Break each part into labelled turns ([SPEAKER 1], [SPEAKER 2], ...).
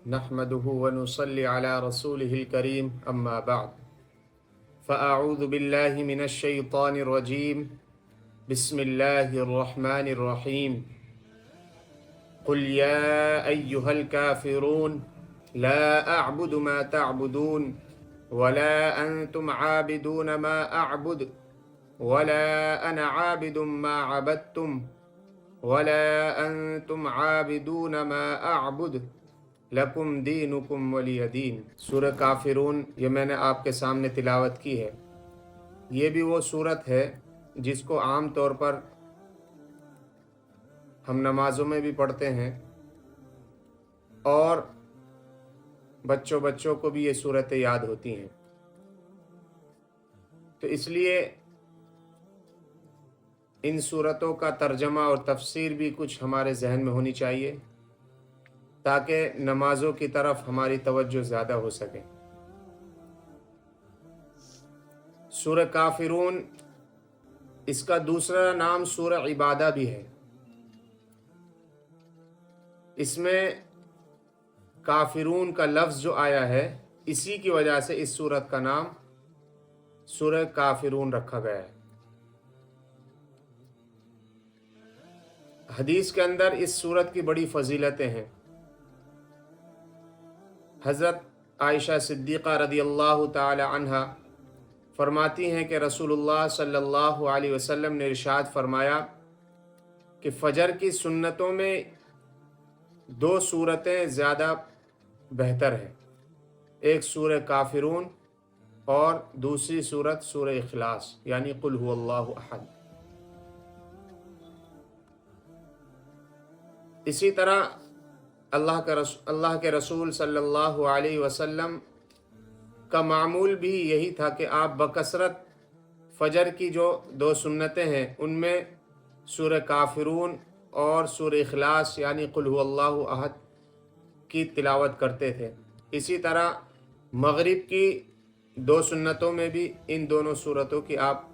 [SPEAKER 1] نحمده ونصلي على رسوله الكريم أما بعد فأعوذ بالله من الشيطان الرجيم بسم الله الرحمن الرحيم قل يا أيها الكافرون لا أعبد ما تعبدون ولا أنتم عابدون ما أعبد ولا أنا عابد ما عبدتم ولا أنتم عابدون ما أعبد لکم دینکم ولی دین۔ سورہ کافرون یہ میں نے آپ کے سامنے تلاوت کی ہے۔ یہ بھی وہ سورت ہے جس کو عام طور پر ہم نمازوں میں بھی پڑھتے ہیں اور بچوں کو بھی یہ سورتیں یاد ہوتی ہیں، تو اس لیے ان سورتوں کا ترجمہ اور تفسیر بھی کچھ ہمارے ذہن میں ہونی چاہیے تاکہ نمازوں کی طرف ہماری توجہ زیادہ ہو سکے۔ سورہ کافرون اس کا دوسرا نام سورہ عبادہ بھی ہے۔ اس میں کافرون کا لفظ جو آیا ہے اسی کی وجہ سے اس سورت کا نام سورہ کافرون رکھا گیا ہے۔ حدیث کے اندر اس سورت کی بڑی فضیلتیں ہیں۔ حضرت عائشہ صدیقہ رضی اللہ تعالی عنہا فرماتی ہیں کہ رسول اللہ صلی اللہ علیہ وسلم نے ارشاد فرمایا کہ فجر کی سنتوں میں دو صورتیں زیادہ بہتر ہیں، ایک سورہ کافرون اور دوسری صورت سورہ اخلاص یعنی قل هو اللہ احد۔ اسی طرح اللہ کے رسول صلی اللہ علیہ وسلم کا معمول بھی یہی تھا کہ آپ بکثرت فجر کی جو دو سنتیں ہیں ان میں سورہ کافرون اور سورہ اخلاص یعنی قل هو اللہ احد کی تلاوت کرتے تھے۔ اسی طرح مغرب کی دو سنتوں میں بھی ان دونوں سورتوں کی آپ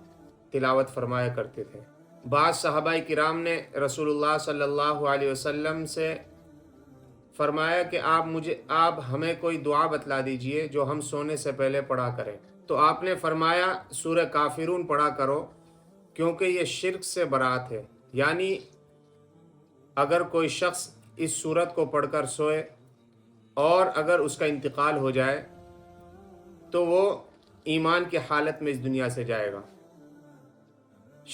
[SPEAKER 1] تلاوت فرمایا کرتے تھے۔ بعض صحابہ کرام نے رسول اللہ صلی اللہ علیہ وسلم سے فرمایا کہ آپ ہمیں کوئی دعا بتلا دیجئے جو ہم سونے سے پہلے پڑھا کریں، تو آپ نے فرمایا سورہ کافرون پڑھا کرو کیونکہ یہ شرک سے برات ہے، یعنی اگر کوئی شخص اس سورت کو پڑھ کر سوئے اور اگر اس کا انتقال ہو جائے تو وہ ایمان کی حالت میں اس دنیا سے جائے گا۔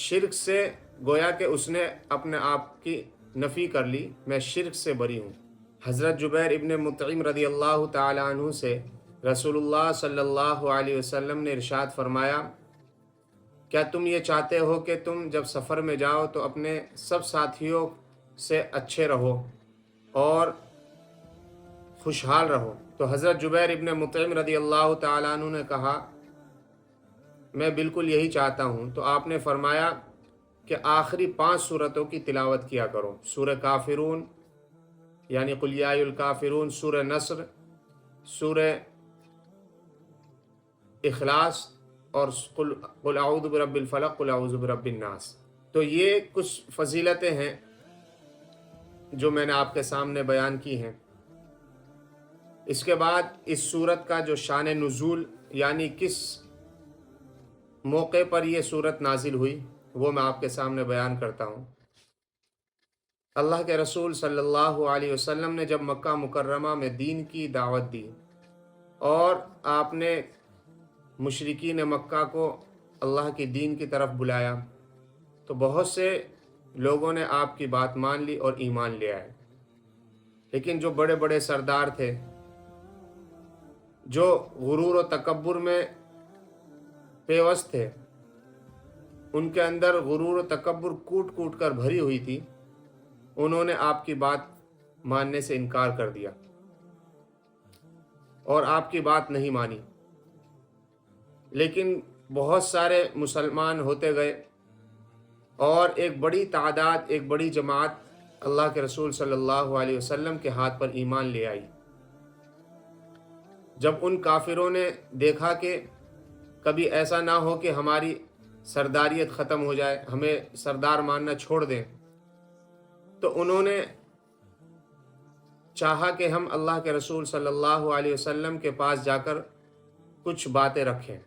[SPEAKER 1] شرک سے گویا کہ اس نے اپنے آپ کی نفی کر لی، میں شرک سے بری ہوں۔ حضرت جبیر ابن مطعم رضی اللہ تعالی عنہ سے رسول اللہ صلی اللہ علیہ وسلم نے ارشاد فرمایا، کیا تم یہ چاہتے ہو کہ تم جب سفر میں جاؤ تو اپنے سب ساتھیوں سے اچھے رہو اور خوشحال رہو؟ تو حضرت جبیر ابن مطعم رضی اللہ تعالی عنہ نے کہا میں بالکل یہی چاہتا ہوں۔ تو آپ نے فرمایا کہ آخری 5 سورتوں کی تلاوت کیا کرو، سورہ کافرون یعنی قل یا ایھا الکافرون، سورہ نصر، سورہ اخلاص اور قل اعوذ برب الفلق، قل اعوذ برب الناس۔ تو یہ کچھ فضیلتیں ہیں جو میں نے آپ کے سامنے بیان کی ہیں۔ اس کے بعد اس سورت کا جو شان نزول یعنی کس موقع پر یہ سورت نازل ہوئی وہ میں آپ کے سامنے بیان کرتا ہوں۔ اللہ کے رسول صلی اللہ علیہ وسلم نے جب مکہ مکرمہ میں دین کی دعوت دی اور آپ نے مشرکین مکہ کو اللہ کی دین کی طرف بلایا تو بہت سے لوگوں نے آپ کی بات مان لی اور ایمان لے آئے، لیکن جو بڑے بڑے سردار تھے جو غرور و تکبر میں پیوست تھے، ان کے اندر غرور و تکبر کوٹ کوٹ کر بھری ہوئی تھی، انہوں نے آپ کی بات ماننے سے انکار کر دیا اور آپ کی بات نہیں مانی۔ لیکن بہت سارے مسلمان ہوتے گئے اور ایک بڑی تعداد، ایک بڑی جماعت اللہ کے رسول صلی اللہ علیہ وسلم کے ہاتھ پر ایمان لے آئی۔ جب ان کافروں نے دیکھا کہ کبھی ایسا نہ ہو کہ ہماری سرداریت ختم ہو جائے، ہمیں سردار ماننا چھوڑ دیں، تو انہوں نے چاہا کہ ہم اللہ کے رسول صلی اللہ علیہ وسلم کے پاس جا کر کچھ باتیں رکھیں۔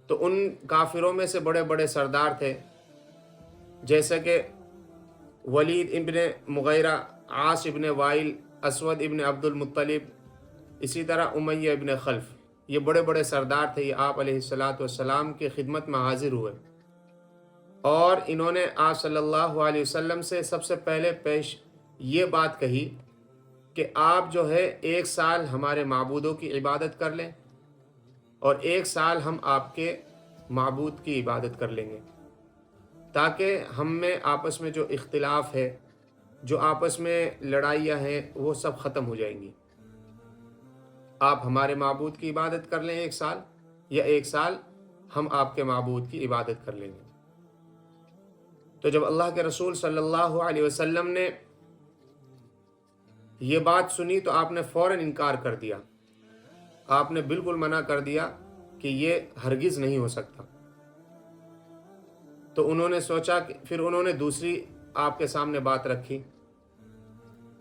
[SPEAKER 1] تو ان کافروں میں سے بڑے بڑے سردار تھے، جیسے کہ ولید ابن مغیرہ، عاص ابن وائل، اسود ابن عبد المطلب، اسی طرح امیہ ابن خلف۔ یہ بڑے بڑے سردار تھے، یہ آپ علیہ الصلاۃ والسلام کی خدمت میں حاضر ہوئے، اور انہوں نے آپ صلی اللہ علیہ وسلم سے سب سے پہلے پیش یہ بات کہی کہ آپ جو ہے 1 سال ہمارے معبودوں کی عبادت کر لیں، اور 1 سال ہم آپ کے معبود کی عبادت کر لیں گے، تاکہ ہم میں آپس میں جو اختلاف ہے، جو آپس میں لڑائیاں ہیں، وہ سب ختم ہو جائیں گی۔ آپ ہمارے معبود کی عبادت کر لیں 1 سال، یا 1 سال ہم آپ کے معبود کی عبادت کر لیں گے۔ تو جب اللہ کے رسول صلی اللہ علیہ وسلم نے یہ بات سنی تو آپ نے فوراً انکار کر دیا، آپ نے بالکل منع کر دیا کہ یہ ہرگز نہیں ہو سکتا۔ تو انہوں نے سوچا کہ پھر انہوں نے دوسری آپ کے سامنے بات رکھی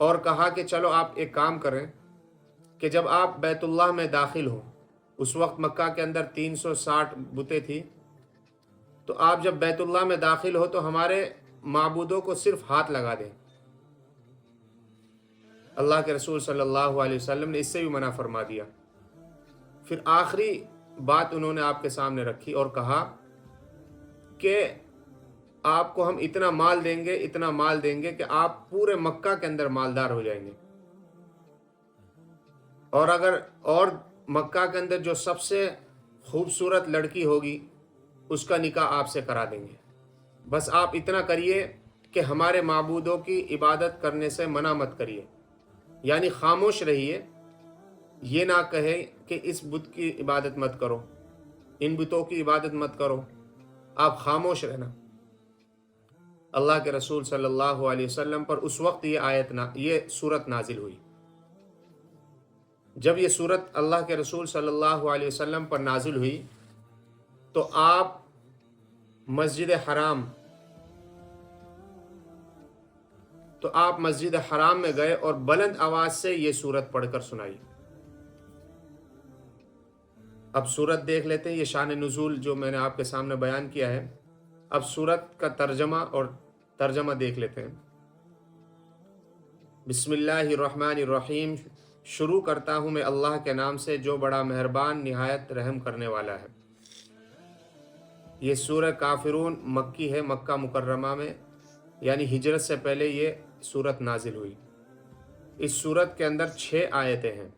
[SPEAKER 1] اور کہا کہ چلو آپ ایک کام کریں کہ جب آپ بیت اللہ میں داخل ہوں، اس وقت مکہ کے اندر 360 بتیں تھی، تو آپ جب بیت اللہ میں داخل ہو تو ہمارے معبودوں کو صرف ہاتھ لگا دیں۔ اللہ کے رسول صلی اللہ علیہ وسلم نے اس سے بھی منع فرما دیا۔ پھر آخری بات انہوں نے آپ کے سامنے رکھی اور کہا کہ آپ کو ہم اتنا مال دیں گے، اتنا مال دیں گے کہ آپ پورے مکہ کے اندر مالدار ہو جائیں گے، اور مکہ کے اندر جو سب سے خوبصورت لڑکی ہوگی اس کا نکاح آپ سے کرا دیں گے، بس آپ اتنا کریے کہ ہمارے معبودوں کی عبادت کرنے سے منع مت کریے، یعنی خاموش رہیے، یہ نہ کہے کہ اس بت کی عبادت مت کرو، ان بتوں کی عبادت مت کرو، آپ خاموش رہنا۔ اللہ کے رسول صلی اللہ علیہ وسلم پر اس وقت یہ سورت نازل ہوئی۔ جب یہ سورت اللہ کے رسول صلی اللہ علیہ وسلم پر نازل ہوئی تو آپ مسجد حرام میں گئے اور بلند آواز سے یہ سورت پڑھ کر سنائی۔ اب سورت دیکھ لیتے ہیں، یہ شان نزول جو میں نے آپ کے سامنے بیان کیا ہے، اب سورت کا ترجمہ دیکھ لیتے ہیں۔ بسم اللہ الرحمن الرحیم، شروع کرتا ہوں میں اللہ کے نام سے جو بڑا مہربان نہایت رحم کرنے والا ہے۔ یہ سورہ کافرون مکی ہے، مکہ مکرمہ میں، یعنی ہجرت سے پہلے یہ سورت نازل ہوئی۔ اس سورت کے اندر 6 آیتیں ہیں۔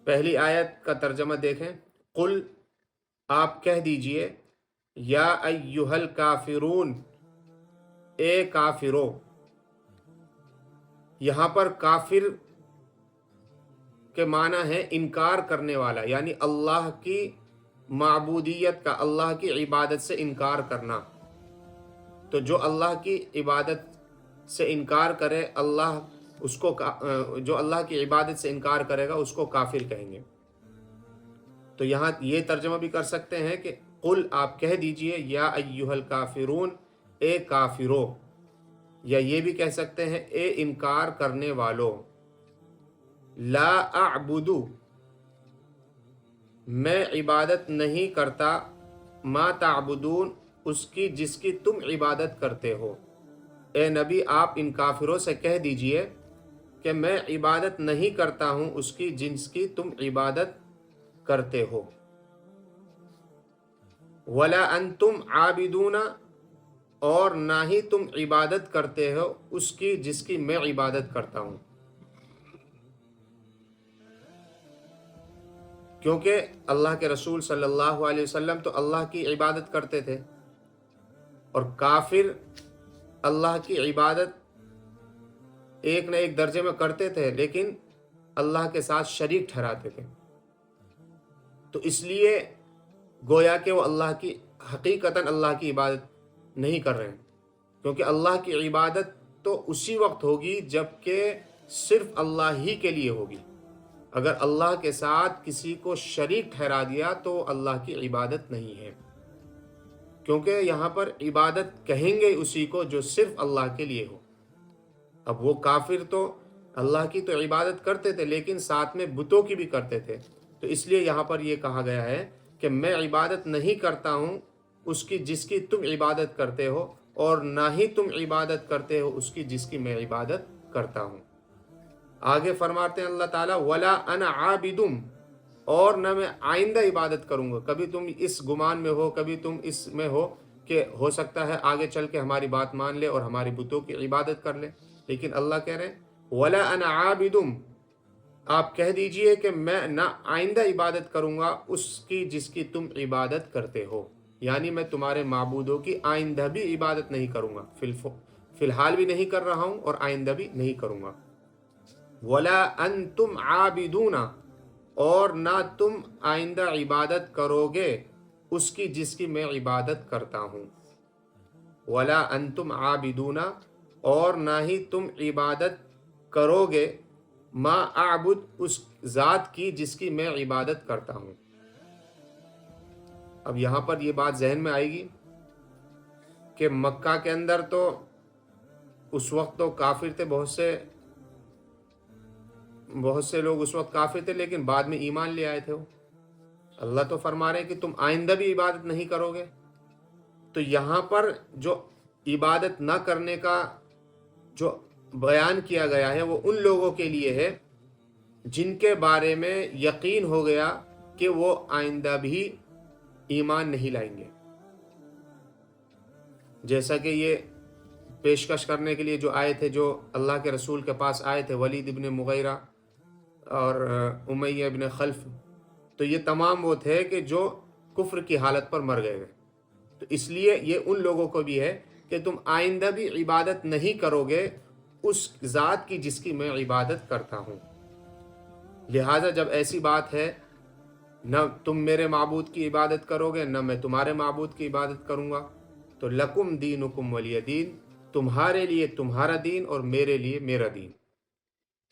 [SPEAKER 1] پہلی آیت کا ترجمہ دیکھیں، قل، آپ کہہ دیجئے، یا ایہا الکافرون، اے کافرو۔ یہاں پر کافر کے معنی ہے انکار کرنے والا، یعنی اللہ کی معبودیت کا، اللہ کی عبادت سے انکار کرنا۔ تو جو اللہ کی عبادت سے انکار کرے، جو اللہ کی عبادت سے انکار کرے گا اس کو کافر کہیں گے۔ تو یہاں یہ ترجمہ بھی کر سکتے ہیں کہ قل، آپ کہہ دیجئے، یا ایہا الکافرون، اے کافرو، یا یہ بھی کہہ سکتے ہیں اے انکار کرنے والو، لا اعبد، میں عبادت نہیں کرتا، ما تعبدون، اس کی جس کی تم عبادت کرتے ہو۔ اے نبی، آپ ان کافروں سے کہہ دیجئے کہ میں عبادت نہیں کرتا ہوں اس کی جس کی تم عبادت کرتے ہو۔ ولا انتم عابدون، اور نہ ہی تم عبادت کرتے ہو اس کی جس کی میں عبادت کرتا ہوں، کیونکہ اللہ کے رسول صلی اللہ علیہ وسلم تو اللہ کی عبادت کرتے تھے، اور کافر اللہ کی عبادت ایک نہ ایک درجے میں کرتے تھے لیکن اللہ کے ساتھ شریک ٹھہراتے تھے۔ تو اس لیے گویا کہ وہ حقیقتاً اللہ کی عبادت نہیں کر رہے ہیں، کیونکہ اللہ کی عبادت تو اسی وقت ہوگی جب کہ صرف اللہ ہی کے لیے ہوگی۔ اگر اللہ کے ساتھ کسی کو شریک ٹھہرا دیا تو اللہ کی عبادت نہیں ہے، کیونکہ یہاں پر عبادت کہیں گے اسی کو جو صرف اللہ کے لیے ہو۔ اب وہ کافر تو اللہ کی تو عبادت کرتے تھے لیکن ساتھ میں بتوں کی بھی کرتے تھے، تو اس لیے یہاں پر یہ کہا گیا ہے کہ میں عبادت نہیں کرتا ہوں اس کی جس کی تم عبادت کرتے ہو، اور نہ ہی تم عبادت کرتے ہو اس کی جس کی میں عبادت کرتا ہوں۔ آگے فرماتے ہیں اللہ تعالیٰ وَلَا أَنَا عَابِدٌ، اور نہ میں آئندہ عبادت کروں گا۔ کبھی تم اس گمان میں ہو، کبھی تم اس میں ہو کہ ہو سکتا ہے آگے چل کے ہماری بات مان لے اور ہماری بتوں کی عبادت کر لے، لیکن اللہ کہہ رہے ہیں وَلَا أَنَا عَابِدٌ، آپ کہہ دیجئے کہ میں نہ آئندہ عبادت کروں گا اس کی جس کی تم عبادت کرتے ہو، یعنی میں تمہارے معبودوں کی آئندہ بھی عبادت نہیں کروں گا، فی الحال بھی نہیں کر رہا ہوں اور آئندہ بھی نہیں کروں گا۔ وَلَا أَنْتُمْ عَابِدُونَ، اور نہ تم آئندہ عبادت کرو گے اس کی جس کی میں عبادت کرتا ہوں۔ وَلَا أَنْتُمْ عَابِدُونَ، اور نہ ہی تم عبادت کرو گے ما اعبد، اس ذات کی جس کی میں عبادت کرتا ہوں۔ اب یہاں پر یہ بات ذہن میں آئے گی کہ مکہ کے اندر تو اس وقت تو کافر تھے، بہت سے لوگ اس وقت کافر تھے لیکن بعد میں ایمان لے آئے تھے۔ وہ اللہ تو فرما رہے ہیں کہ تم آئندہ بھی عبادت نہیں کرو گے، تو یہاں پر جو عبادت نہ کرنے کا جو بیان کیا گیا ہے وہ ان لوگوں کے لیے ہے جن کے بارے میں یقین ہو گیا کہ وہ آئندہ بھی ایمان نہیں لائیں گے، جیسا کہ یہ پیشکش کرنے کے لیے جو آئے تھے، جو اللہ کے رسول کے پاس آئے تھے، ولید ابن مغیرہ اور امیہ ابن خلف، تو یہ تمام وہ تھے کہ جو کفر کی حالت پر مر گئے، تو اس لیے یہ ان لوگوں کو بھی ہے کہ تم آئندہ بھی عبادت نہیں کرو گے اس ذات کی جس کی میں عبادت کرتا ہوں۔ لہٰذا جب ایسی بات ہے، نہ تم میرے معبود کی عبادت کرو گے نہ میں تمہارے معبود کی عبادت کروں گا، تو لکم دینکم ولی دین، تمہارے لیے تمہارا دین اور میرے لیے میرا دین،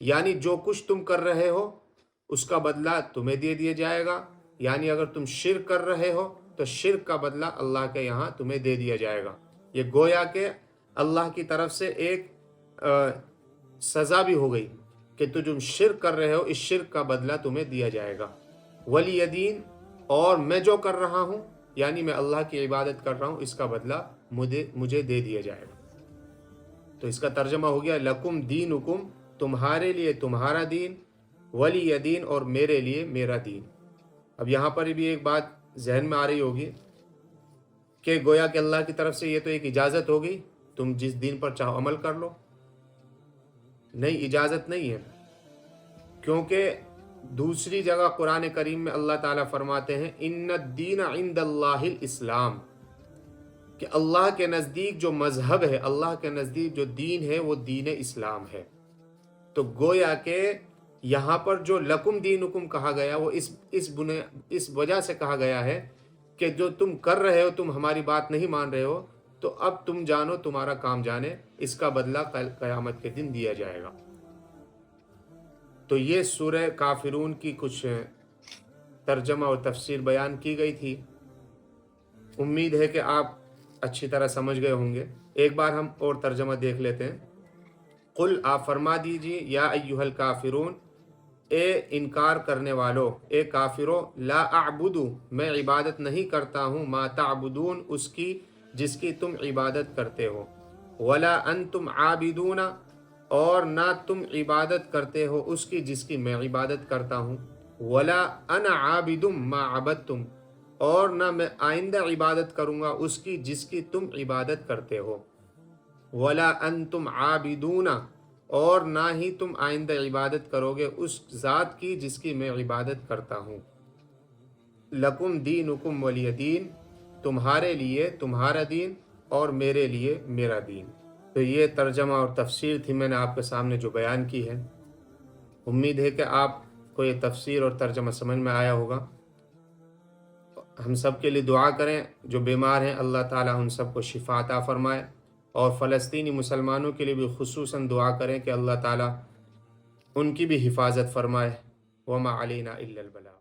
[SPEAKER 1] یعنی جو کچھ تم کر رہے ہو اس کا بدلہ تمہیں دے دیا جائے گا، یعنی اگر تم شرک کر رہے ہو تو شرک کا بدلہ اللہ کے یہاں تمہیں دے دیا جائے گا۔ یہ گویا کہ اللہ کی طرف سے ایک سزا بھی ہو گئی کہ تم شرک کر رہے ہو، اس شرک کا بدلہ تمہیں دیا جائے گا۔ ولی دین، اور میں جو کر رہا ہوں یعنی میں اللہ کی عبادت کر رہا ہوں، اس کا بدلہ مجھے دے دیا جائے گا۔ تو اس کا ترجمہ ہو گیا لکم دینکم، تمہارے لیے تمہارا دین، ولی دین، اور میرے لیے میرا دین۔ اب یہاں پر بھی ایک بات ذہن میں آ رہی ہوگی کہ گویا کہ اللہ کی طرف سے یہ تو ایک اجازت ہوگی، تم جس دین پر چاہو عمل کر لو۔ نہیں، اجازت نہیں ہے، کیونکہ دوسری جگہ قرآن کریم میں اللہ تعالیٰ فرماتے ہیں ان الدین عند اللہ الاسلام، کہ اللہ کے نزدیک جو مذہب ہے، اللہ کے نزدیک جو دین ہے وہ دین اسلام ہے۔ تو گویا کہ یہاں پر جو لکم دینکم کہا گیا وہ اس وجہ سے کہا گیا ہے کہ جو تم کر رہے ہو، تم ہماری بات نہیں مان رہے ہو، تو اب تم جانو تمہارا کام جانے، اس کا بدلہ قیامت کے دن دیا جائے گا۔ تو یہ سورہ کافرون کی کچھ ترجمہ اور تفسیر بیان کی گئی تھی، امید ہے کہ آپ اچھی طرح سمجھ گئے ہوں گے۔ ایک بار ہم اور ترجمہ دیکھ لیتے ہیں۔ قل، آپ فرما دیجیے، یا ایھا الکافرون، اے انکار کرنے والو، اے کافرو، لا اعبد، میں عبادت نہیں کرتا ہوں، ما تعبدون، اس کی جس کی تم عبادت کرتے ہو، ولا انتم عابدون، اور نہ تم عبادت کرتے ہو اس کی جس کی میں عبادت کرتا ہوں، ولا انا عابد ما عبدتم، اور نہ میں آئندہ عبادت کروں گا اس کی جس کی تم عبادت کرتے ہو، ولا انتم عابدون، اور نہ ہی تم آئندہ عبادت کرو گے اس ذات کی جس کی میں عبادت کرتا ہوں۔ لکم دینکم ولی دین، تمہارے لیے تمہارا دین اور میرے لیے میرا دین۔ تو یہ ترجمہ اور تفسیر تھی میں نے آپ کے سامنے جو بیان کی ہے۔ امید ہے کہ آپ کو یہ تفسیر اور ترجمہ سمجھ میں آیا ہوگا۔ ہم سب کے لیے دعا کریں، جو بیمار ہیں اللہ تعالیٰ ان سب کو شفا عطا فرمائے، اور فلسطینی مسلمانوں کے لیے بھی خصوصاً دعا کریں کہ اللہ تعالیٰ ان کی بھی حفاظت فرمائے۔ وما علینا الا البلاغ۔